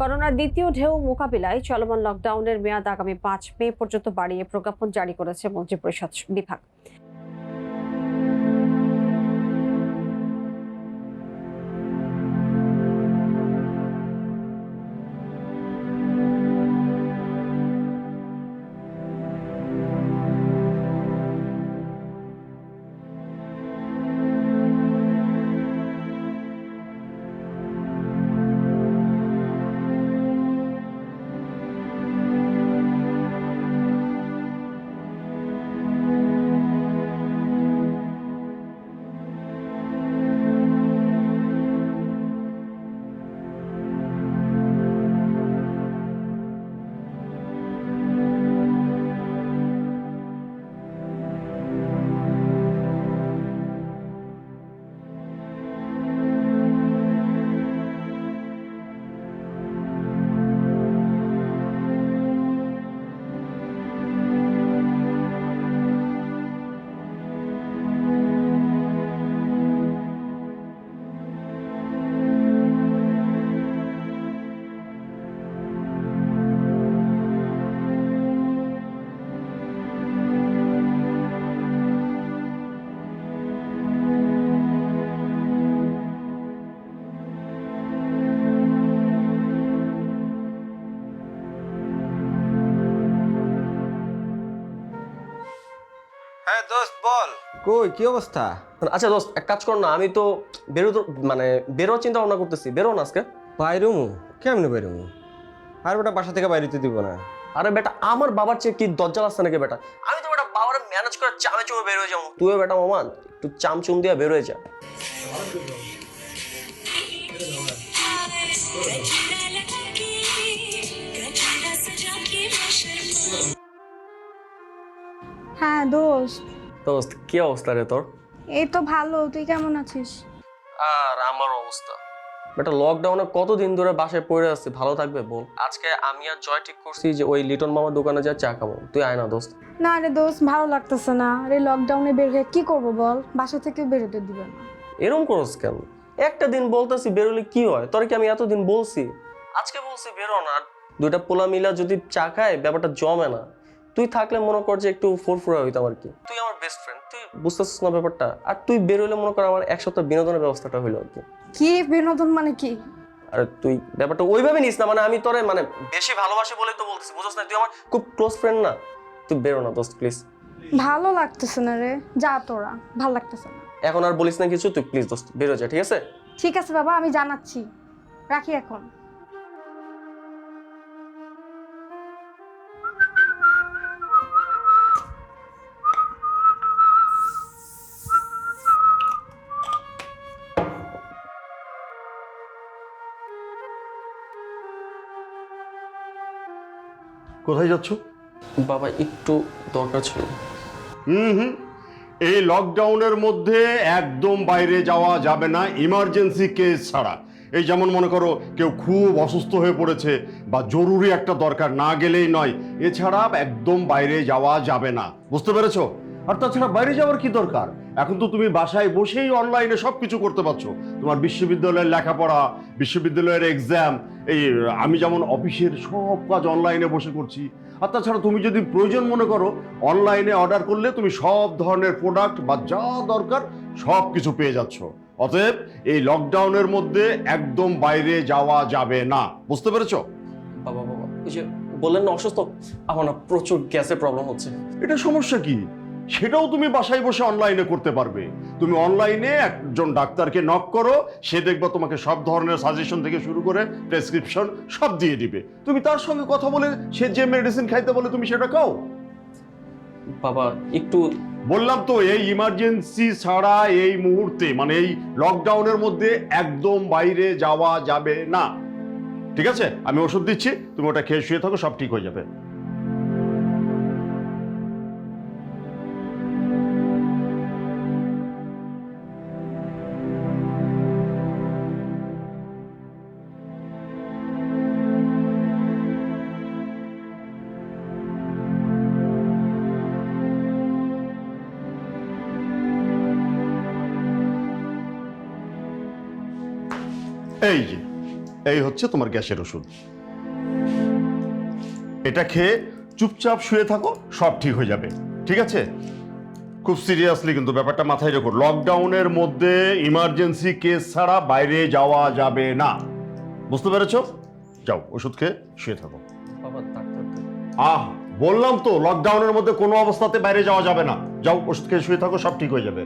করোনার দ্বিতীয় ঢেউ মোকাবিলায় চলমান লকডাউনের মেয়াদ আগামী 5 মে পর্যন্ত বাড়িয়ে প্রজ্ঞাপন জারি করেছে মন্ত্রিপরিষদ বিভাগ। হ্যাঁ দোস্ত বল। কই কি অবস্থা? আচ্ছা দোস্ত এক কাজ কর না, আমি তো বেরোর চিন্তা ভাবনা করতেছি। বেরো না আজকে। বাইরুমু? কেমনে বাইরুমু? আর বেটা বাসা থেকে বাইরে দিব না। আরে বেটা আমার বাবার চেয়ে কি দজ্জাল আসছে নাকি বেটা? আমি তো বেটা বাবার ম্যানেজ করে চামে চুমে বের হয়ে যাবো। তুইও বেটা মামা একটু চামচুম দিয়ে বের হয়ে যা। হ্যাঁ দোস্ত। দোস্ত কি অবস্থা রে তোর? এই তো ভালো, তুই কেমন আছিস? আর আমার অবস্থা বেটা লকডাউনে কতদিন ধরে বাসায় পড়ে আসছি, ভালো থাকবে বল? আজকে আমি আর জয় ঠিক করছি যে ওই লিটন মামার দোকানে যা চা খাবো। তুই আয় না দোস্ত। না রে দোস্ত, ভালো লাগতেছে না। আরে লকডাউনে বের হয়ে কি করবো বল, বাসা থেকে বেরোতে দিবে না। এরকম করস কেন? একটা দিন বলতেছি বেরোলে কি হয়? তোর কি আমি এতদিন বলছি? আজকে বলছি বেরো না। দুইটা পোলা মিলা যদি চা খায় ব্যাপারটা জমে না। তুই থাকলে মনে কর যে একটু ফুরফুরা হইতাম আর কি। তুই আমার বেস্ট ফ্রেন্ড, তুই বুঝতেছিস না ব্যাপারটা? আর তুই বেরোলে মনে কর আমার এক সপ্তাহ বিনোদনের ব্যবস্থাটা হইলো আর কি। কি বিনোদন মানে কি? আরে তুই ব্যাপারটা ওইভাবে নিস না, মানে আমি তোরে বেশি ভালোবাসি বলেই তো বলতেছি, বুঝছ না? তুই আমার খুব ক্লোজ ফ্রেন্ড না? তুই বেরো না দোস্ত প্লিজ। ভালো লাগতেছে না রে, যা তোরা, ভালো লাগতেছে না। এখন আর বলিস না কিছু, তুই প্লিজ দোস্ত বেরো যা, ঠিক আছে? ঠিক আছে বাবা, আমি জানাচ্ছি, রাখি এখন। কোথায় যাচ্ছ? বাবা একটু দরকার ছিল। হুম, এই লকডাউনের মধ্যে একদম বাইরে যাওয়া যাবে না, ইমার্জেন্সি কেস ছাড়া। এই যেমন মনে করো কেউ খুব অসুস্থ হয়ে পড়েছে বা জরুরি একটা দরকার, না গেলেই নয়। এছাড়া একদম বাইরে যাওয়া যাবে না, বুঝতে পেরেছো? আর তাছাড়া বাইরে যাওয়ার কি দরকার? এখন তো তুমি বাসায় বসেই অনলাইনে সব কিছু করতে পারছো। তোমার বিশ্ববিদ্যালয়ের লেখাপড়া, বিশ্ববিদ্যালয়ের এক্সাম, এই আমি যেমন অফিসের সব কাজ অনলাইনে বসে করছি। আর তাছাড়া তুমি যদি প্রয়োজন মনে করো, অনলাইনে অর্ডার করলে তুমি সব ধরনের প্রোডাক্ট বা যা দরকার সব কিছু পেয়ে যাচ্ছ। অতএব এই লকডাউনের মধ্যে একদম বাইরে যাওয়া যাবে না, বুঝতে পেরেছো? বাবা বাবা ওই যে বললেন না অসুস্থ, আমার না প্রচুর গ্যাসের প্রবলেম হচ্ছে। এটা সমস্যা কি? সেটাও তুমি বাসায় বসে অনলাইনে করতে পারবে। তুমি অনলাইনে একজন ডাক্তারকে নক করো, সে দেখবে তোমাকে সব ধরনের সাজেশন থেকে শুরু করে প্রেসক্রিপশন সব দিয়ে দিবে। তুমি তার সঙ্গে কথা বলে সে যে মেডিসিন খাইতে বলে তুমি সেটা খাও। বাবা একটু বললাম তো, এই ইমার্জেন্সি ছাড়া এই মুহূর্তে মানে এই লকডাউনের মধ্যে একদম বাইরে যাওয়া যাবে না, ঠিক আছে? আমি ওষুধ দিচ্ছি, তুমি ওটা খেয়ে শুয়ে থাকো, সব ঠিক হয়ে যাবে। এই যে এই হচ্ছে তোমার গ্যাসের ওষুধ। এটা খেয়ে চুপচাপ শুয়ে থাকো, সব ঠিক হয়ে যাবে। ঠিক আছে? খুব সিরিয়াসলি কিন্তু ব্যাপারটা মাথায় রেখো, লকডাউনের মধ্যে ইমার্জেন্সি কেস ছাড়া বাইরে যাওয়া যাবে না। বুঝতে পেরেছো? যাও ওষুধ খেয়ে শুয়ে থাকো। বাবা ডাক্তার তো বললাম তো লকডাউনের মধ্যে কোনো অবস্থাতে বাইরে যাওয়া যাবে না। যাও ওষুধ খেয়ে শুয়ে থাকো, সব ঠিক হয়ে যাবে।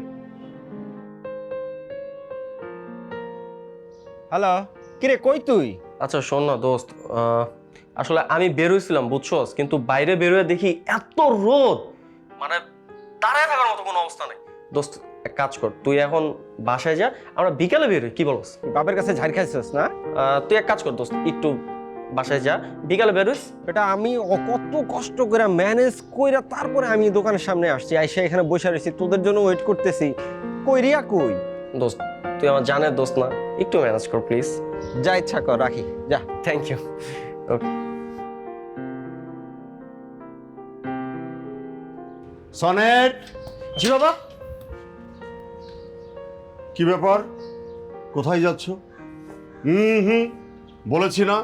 হ্যালো, কিরে কই তুই? আচ্ছা শোন না দোস্ত, আসলে আমি বের হয়েছিলাম বুঝছস, কিন্তু বাইরে বের হয়ে দেখি এত রোদ, মানে দাঁড়ায় থাকার মতো কোনো অবস্থা নেই। দোস্ত এক কাজ কর, তুই এখন বাসায় যা, আমরা বিকালে বের হই, কি বলস? বাপের কাছে ঝাড় খাইছিস না? তুই এক কাজ কর দোস্ত, একটু বাসায় যা, বিকালে বের হইস। এটা আমি কত কষ্ট করে ম্যানেজ কইরা তারপরে আমি দোকানের সামনে আসছি, আইসা এখানে বসে রয়েছি, তোদের জন্য ওয়েট করতেছি। কই রিয়া কই? দোস্ত তুই আমার জানের দোস্ত না, একটু ম্যানেজ কর প্লিজ। যা ইচ্ছা কর, রাখি, যা। Thank you. ওকে। সনেট, জি বাবা। কি ব্যাপার, কোথায় যাচ্ছ? বলেছি না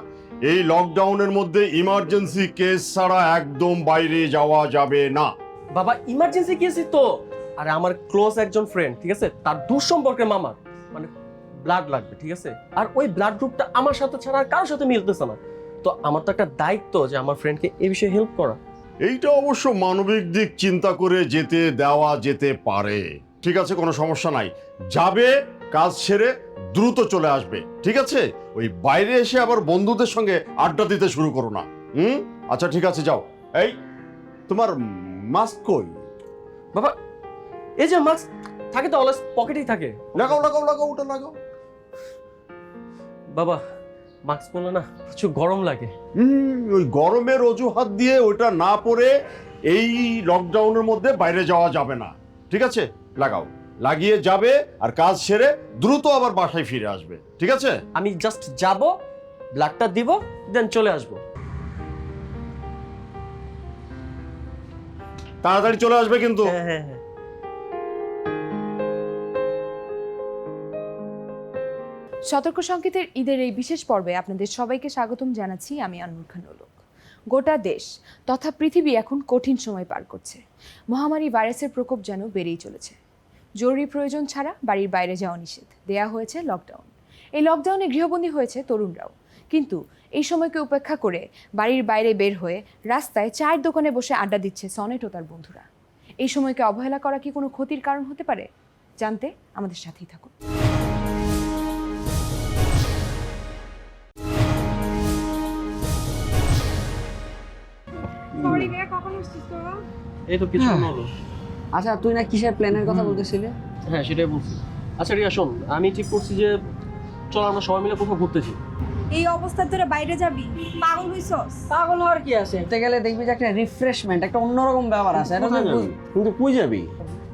এই লকডাউনের মধ্যে ইমার্জেন্সি কেস ছাড়া একদম বাইরে যাওয়া যাবে না। বাবা ইমার্জেন্সি গিয়েছি তো, আরে আমার ক্লোজ একজন ফ্রেন্ড, ঠিক আছে, তার দূর সম্পর্কের মামার মানে ব্লাড লাগবে, ঠিক আছে, আর ওই ব্লাড গ্রুপটা আমার সাথে ছাড়া আর কারোর সাথে মিলতেছে না। তো আমার তো একটা দায়িত্ব যে আমার ফ্রেন্ডকে এই বিষয়ে হেল্প করা। এইটা অবশ্য মানবিক দিক চিন্তা করে যেতে দেওয়া যেতে পারে। ঠিক আছে, কোনো সমস্যা নাই, যাবে, কাজ সেরে দ্রুত চলে আসবে। ঠিক আছে, ওই বাইরে এসে আবার বন্ধুদের সঙ্গে আড্ডা দিতে শুরু করো না। আচ্ছা ঠিক আছে, যাও। এই তোমার মাস্ক কই? বাবা এই যে মাস্ক থাকে তো অলওয়েজ পকেটেই থাকে। লাগাও লাগাও লাগাও, ওটা লাগাও। বাবা মাস্ক পরলে না প্রচুর গরম লাগে। ওই গরমের অজুহাত দিয়ে ওটা না পরে এই লকডাউনের মধ্যে বাইরে যাওয়া যাবে না। ঠিক আছে, লাগাও, লাগিয়ে যাবে আর কাজ সেরে দ্রুত আবার বাসায় ফিরে আসবে। ঠিক আছে? আমি জাস্ট যাব, ব্লাডটা দিব, দেন চলে আসবো। তাড়াতাড়ি চলে আসবে কিন্তু। হ্যাঁ হ্যাঁ হ্যাঁ। সতর্ক সংকেতের ঈদের এই বিশেষ পর্বে আপনাদের সবাইকে স্বাগতম জানাচ্ছি আমি আনমুর খান ওলক। গোটা দেশ তথা পৃথিবী এখন কঠিন সময় পার করছে। মহামারী ভাইরাসের প্রকোপ যেন বেড়েই চলেছে। জরুরি প্রয়োজন ছাড়া বাড়ির বাইরে যাওয়া নিষেধ, দেয়া হয়েছে লকডাউন। এই লকডাউনে গৃহবন্দী হয়েছে তরুণরাও, কিন্তু এই সময়কে উপেক্ষা করে বাড়ির বাইরে বের হয়ে রাস্তায় চায়ের দোকানে বসে আড্ডা দিচ্ছে সনেট ও তার বন্ধুরা। এই সময়কে অবহেলা করা কি কোনো ক্ষতির কারণ হতে পারে? জানতে আমাদের সাথেই থাকুন। এই তো কিছু হলো। আচ্ছা তুই না কিসের প্ল্যানের কথা বলতেছিলি? হ্যাঁ সেটাই বলছি। আচ্ছা রিয়া শোন, আমি ঠিক করছি যে চল আমরা সবাই মিলে কোথাও ঘুরতে যাই। এই অবস্থা তোরা বাইরে যাবি? পাগল হইছস? পাগল হওয়ার কি আছে? ঘুরতে গেলে দেখবি যে একটা রিফ্রেশমেন্ট, একটা অন্যরকম ব্যাপার আছে। এটা তুই কিন্তু কই যাবি?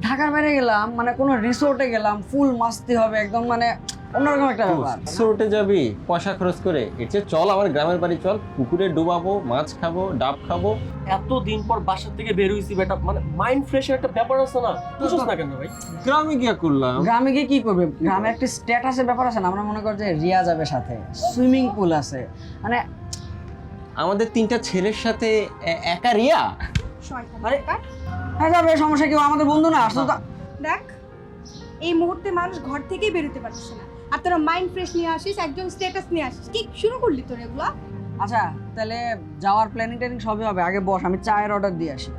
ঢাকার বাইরে গেলাম, মানে কোনো রিসোর্টে গেলাম, ফুল মাস্তি হবে একদম, মানে অন্যরকম একটা ব্যাপার। রিসোর্টে যাবি পয়সা খরচ করে, এর চেয়ে চল আমার গ্রামের বাড়ি চল, পুকুরে ডুবাবো, মাছ খাবো, ডাব খাবো। এতদিন পর বাসা থেকে বের হইছি বেটা, মানে মাইন্ড ফ্রেশের একটা ব্যাপার আছে না, বুঝছ না কেন ভাই? গ্রামে গিয়া করলাম। গ্রামে গিয়ে কি করবে? গ্রামে একটা স্ট্যাটাসের ব্যাপার আছে না, আমরা মনে করি যে রিয়া যাবে সাথে, সুইমিং পুল আছে, মানে আমাদের তিনটা ছেলের সাথে একা রিয়া। আরে হ্যাঁ যাবে, সমস্যা কেউ আমাদের বন্ধু না আসতো। দেখ এই মুহূর্তে মানুষ ঘর থেকেই বেরোতে পারছে না, আর তোরা মাইন্ড ফ্রেশ নিয়ে আসিস, একজন স্ট্যাটাস নিয়ে আসিস। কি শুরু করলি তোর এগুলা? আচ্ছা তাহলে যাওয়ার প্ল্যানিং ট্যানিং সবই হবে, আগে বস, আমি চায়ের অর্ডার দিয়ে আসি।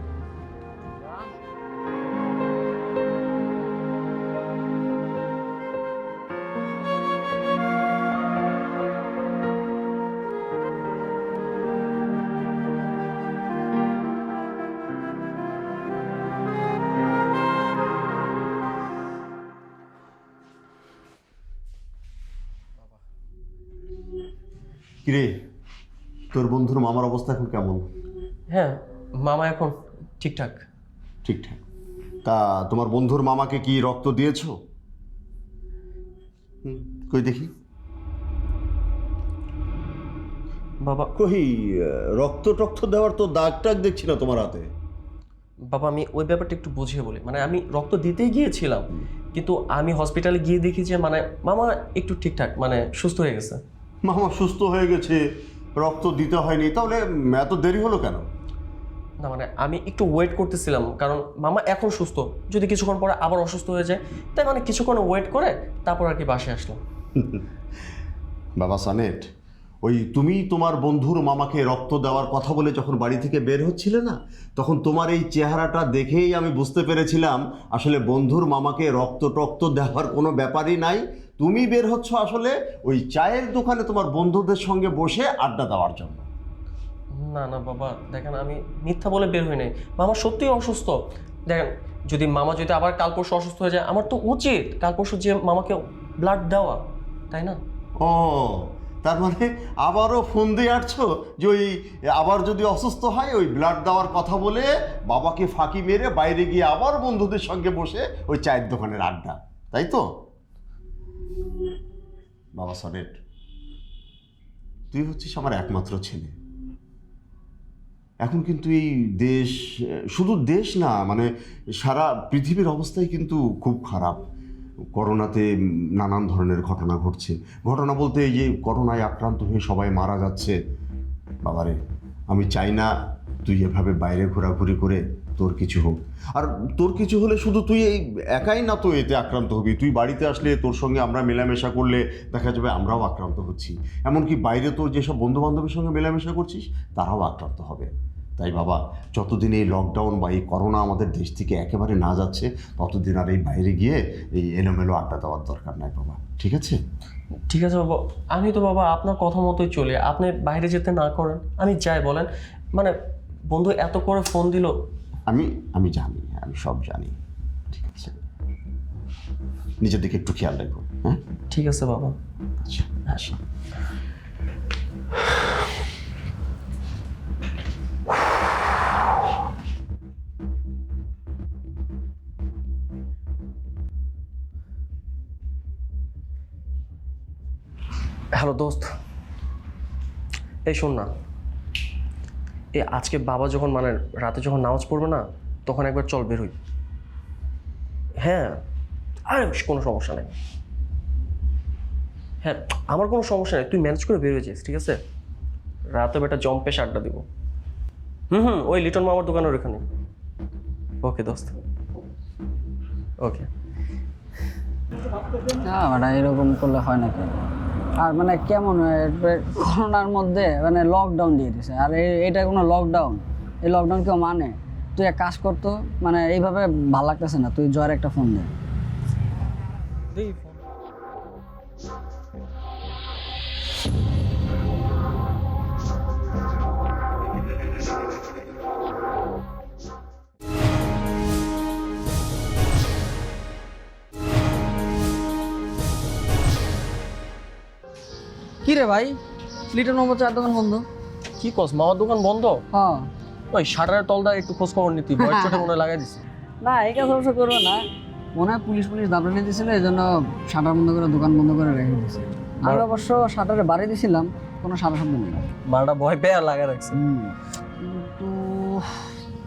কিরে, তোর বন্ধুর মামার অবস্থা এখন কেমন? হ্যাঁ মামা এখন ঠিকঠাক। ঠিকঠাক। তা তোমার বন্ধুর মামাকে কি রক্ত দিয়েছো? কই দেখি। বাবা কই রক্ত টক্ত দেওয়ার তো দাগ টাগ দেখছি না তোমার হাতে। বাবা আমি ওই ব্যাপারটা একটু বুঝিয়ে বলি, মানে আমি রক্ত দিতেই গিয়েছিলাম, কিন্তু আমি হসপিটালে গিয়ে দেখি যে মানে মামা একটু ঠিকঠাক, মানে সুস্থ হয়ে গেছে। মামা সুস্থ হয়ে গেছে, রক্ত দিতে হয়নি, তাহলে এত দেরি হলো কেন? না মানে আমি একটু ওয়েট করতেছিলাম, কারণ মামা এখন সুস্থ, যদি কিছুক্ষণ পরে আবার অসুস্থ হয়ে যায়, তাই মানে কিছুক্ষণ ওয়েট করে তারপর আর কি বাসায় আসলাম। বাবা সানেট, ওই তুমি তোমার বন্ধুর মামাকে রক্ত দেওয়ার কথা বলে যখন বাড়ি থেকে বের হচ্ছিলে না, তখন তোমার এই চেহারাটা দেখেই আমি বুঝতে পেরেছিলাম আসলে বন্ধুর মামাকে রক্ত দেওয়ার কোনো ব্যাপারই নাই। তুমি বের হচ্ছ আসলে ওই চায়ের দোকানে তোমার বন্ধুদের সঙ্গে বসে আড্ডা দেওয়ার জন্য। না না বাবা, দেখেন আমি মিথ্যা বলে বের হই নাই, মামা সত্যিই অসুস্থ। দেখেন যদি মামা যদি আবার কাল পরশু অসুস্থ হয়ে যায়, আমার তো উচিত কাল পরশু যে মামাকে ব্লাড দেওয়া, তাই না? ও, তার মানে আবারও ফোন দিয়ে আসছো যে ওই আবার যদি অসুস্থ হয় ওই ব্লাড দেওয়ার কথা বলে বাবাকে ফাঁকি মেরে বাইরে গিয়ে আবার বন্ধুদের সঙ্গে বসে ওই চায়ের দোকানের আড্ডা, তাই তো? বাবা সনেট, তুই হচ্ছিস আমার একমাত্র ছেলে। এখন কিন্তু এই দেশ, শুধু দেশ না, মানে সারা পৃথিবীর অবস্থাই কিন্তু খুব খারাপ। করোনাতে নানান ধরনের ঘটনা ঘটছে। ঘটনা বলতে এই যে করোনায় আক্রান্ত হয়ে সবাই মারা যাচ্ছে। বাবারে, আমি চাই না তুই এভাবে বাইরে ঘোরাঘুরি করে তোর কিছু হোক। আর তোর কিছু হলে শুধু তুই এই একাই না তো এতে আক্রান্ত হবি, তুই বাড়িতে আসলে তোর সঙ্গে আমরা মেলামেশা করলে দেখা যাবে আমরাও আক্রান্ত হচ্ছি। এমনকি বাইরে তোর যেসব বন্ধুবান্ধবের সঙ্গে মেলামেশা করছিস তারাও আক্রান্ত হবে। তাই বাবা, যতদিন এই লকডাউন বা এই করোনা আমাদের দেশ থেকে একেবারে না যাচ্ছে, ততদিন আর এই বাইরে গিয়ে এই এলোমেলো আড্ডা দেওয়ার দরকার নাই বাবা, ঠিক আছে? ঠিক আছে বাবা, আমি তো বাবা আপনার কথা মতোই চলি, আপনি বাইরে যেতে না করেন আমি যাই বলেন। মানে বন্ধু এত করে ফোন দিল। আমি জানি, আমি সব জানি, ঠিক আছে? নিজের দিকে একটু খেয়াল রাখবো, হ্যাঁ? ঠিক আছে বাবা। আচ্ছা, আসি। হ্যালো দোস্ত, এই শোন না, এই আজকে বাবা যখন মানে রাতে যখন নামাজ পড়বে না, তখন একবার চল বের হই। হ্যাঁ, আরে কোনো সমস্যা নেই। হ্যাঁ, আমার কোনো সমস্যা নেই, তুই ম্যানেজ করে বের হয়ে যাস, ঠিক আছে? রাতে বেটা জম্পেশ আড্ডা দিব। ওই লিটন মামার দোকানের ওখানে। ওকে দোস্ত, ওকে। না মানে এরকম করলে হয় নাকি? আর মানে কেমন করোনার মধ্যে মানে লকডাউন দিয়ে দিছে, আর এটা কোনো লকডাউন? এই লকডাউন কেউ মানে? তুই এক কাজ করতো, মানে এইভাবে ভালো লাগতেছে না, তুই জয়ের একটা ফোন দে। কি রে ভাই, লিটন মামার চার দোকান বন্ধ? কি কস, মামার দোকান বন্ধ? হ্যাঁ। ওই শাটারের তলটা একটু খোঁজ খবর নিতি, বয়স ছোটে মনে লাগাই দিছি। না, এই কাজ অবশ্য করবে না, মনে হয় পুলিশ দাবড়ে দিয়েছিল, এই জন্য শাটার বন্ধ করে দোকান বন্ধ করে রেখে দিয়েছে। আমি অবশ্য শাটারে বাড়ি দিয়েছিলাম, কোনো সারা শব্দ নেই। মালটা ভয় পেয়ে লাগা রাখছে। কিন্তু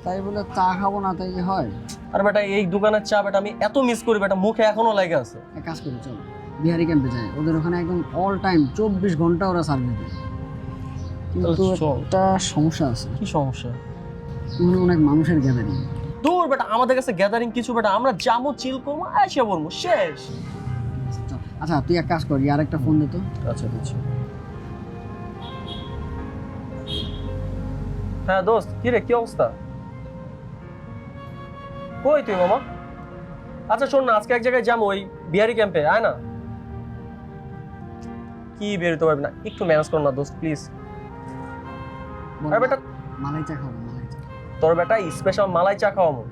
তাই বলে চা খাবো না, তাই কি হয়? আর বেটা এই দোকানের চা বেটা আমি এত মিস করি বেটা, মুখে এখনো লাগে আছে। এক কাজ করি, চলো বিহারি ক্যাম্পে যাই, ওদের ওখানে একদম অল টাইম 24 ঘন্টা ওরা সার্ভিস দেয়। কিন্তু একটা সমস্যা আছে। কি সমস্যা? ওখানে অনেক মানুষের গ্যাদারিং। দূর বেটা, আমাদের কাছে গ্যাদারিং কিছু বেটা, আমরা যাবো চিল করবো, এসে বলবো শেষ। আচ্ছা তুই এক কাজ করি, আর একটা ফোন দে তো। আচ্ছা দিচ্ছি। হ্যাঁ দোস্ত, কি রে, কি অবস্থা? কই তুই মামা? আচ্ছা শোন না, আজকে এক জায়গায় যাবো, ওই বিহারি ক্যাম্পে, আয় না। কি বেরোতে পারবি না, একটু ম্যানেজ কর না দোস্ত প্লিজ। আরে বেটা, মালাই চা খাবো, মালাই চা। তোর বেটা স্পেশাল মালাই চা খাওয়াবো।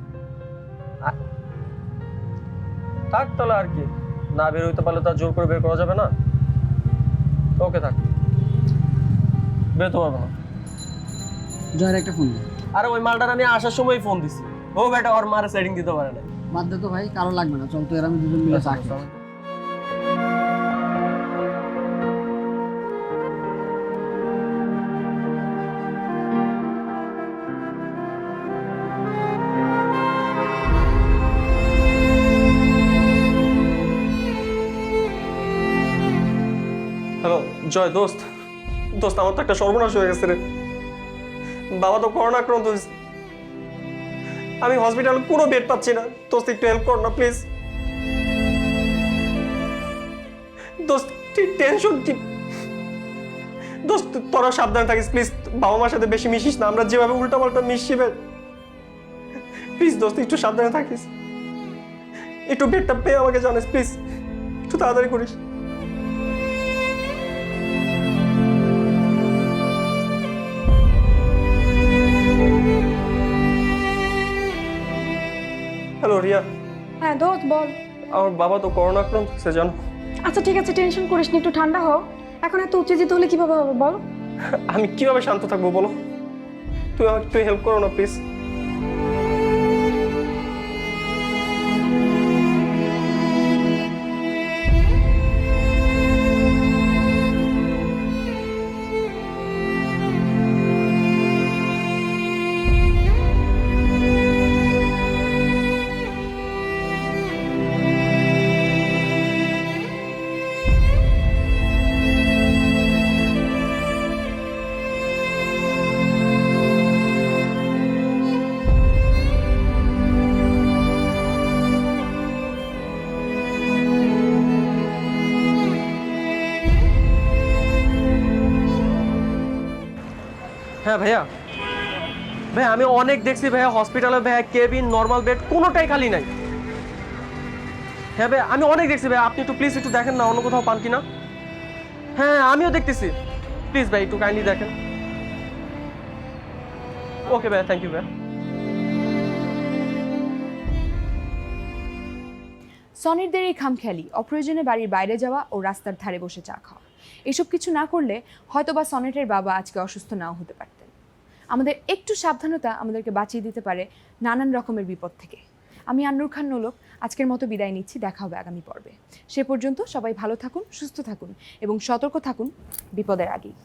থাক তাহলে, আর কি, না বের হইতে পারলে তো আর জোর করে বের করা যাবে না। ওকে থাক, বের তো পারবো না। জয়ের একটা ফোন দে। আরে ওই মালটার আমি আসার সময় ফোন দিছি, ও বেটা ওর মারে সেটিং দিতে পারে না। বাদ দে তো ভাই, কারো লাগবে না, চল তুই আর আমি দুজন মিলে চা খাই। হ্যালো জয় দোস্ত, দোস্ত আমার তো একটা সর্বনাশ হয়ে গেছে রে, বাবা তো করোনা আক্রান্ত হয়েছে, আমি হসপিটালে কোনো বেড পাচ্ছি না, দোস্ত একটু হেল্প কর না প্লিজ। দোস্ত টেনশন, দোস্ত তোরা সাবধানে থাকিস প্লিজ, বাবা মার সাথে বেশি মিশিস না, আমরা যেভাবে উল্টাপাল্টা মিশছি প্লিজ দোস্ত একটু সাবধানে থাকিস, একটু বেডটা পেয়ে আমাকে জানিস প্লিজ, একটু তাড়াতাড়ি করিস। হ্যালো রিয়া। হ্যাঁ দোস্ত বল। আমার বাবা তো করোনা আক্রান্ত হয়েছে জানো। আচ্ছা ঠিক আছে, টেনশন করিস না, একটু ঠান্ডা হও। এখন এত উত্তেজিত হলে কিভাবে হবে বল? আমি কিভাবে শান্ত থাকবো বলো, তুই আমাকে একটু হেল্প করো না প্লিজ। হ্যাঁ ভাইয়া, ভাইয়া আমি অনেক দেখছি ভাইয়া হসপিটালে ভাইয়া কেবিন নর্মাল বেড কোনোটাই খালি নাই। হ্যাঁ ভাইয়া আমি অনেক দেখছি ভাইয়া, আপনি একটু প্লিজ একটু দেখেন না অন্য কোথাও পান কিনা। হ্যাঁ আমিও দেখতেছি, প্লিজ ভাই একটু কাইন্ডলি দেখেন। ওকে ভাইয়া, থ্যাংক ইউ ভাইয়া। সনিরদের এই খামখেয়ালি, অপ্রয়োজনে বাড়ির বাইরে যাওয়া ও রাস্তার ধারে বসে চা খাওয়া, এসব কিছু না করলে হয়তোবা সনেটের বাবা আজকে অসুস্থ নাও হতে পারতেন। আমাদের একটু সাবধানতা আমাদেরকে বাঁচিয়ে দিতে পারে নানান রকমের বিপদ থেকে। আমি আন্নুর খান নোলক আজকের মতো বিদায় নিচ্ছি, দেখা হবে আগামী পর্বে। সে পর্যন্ত সবাই ভালো থাকুন, সুস্থ থাকুন এবং সতর্ক থাকুন বিপদের আগেই।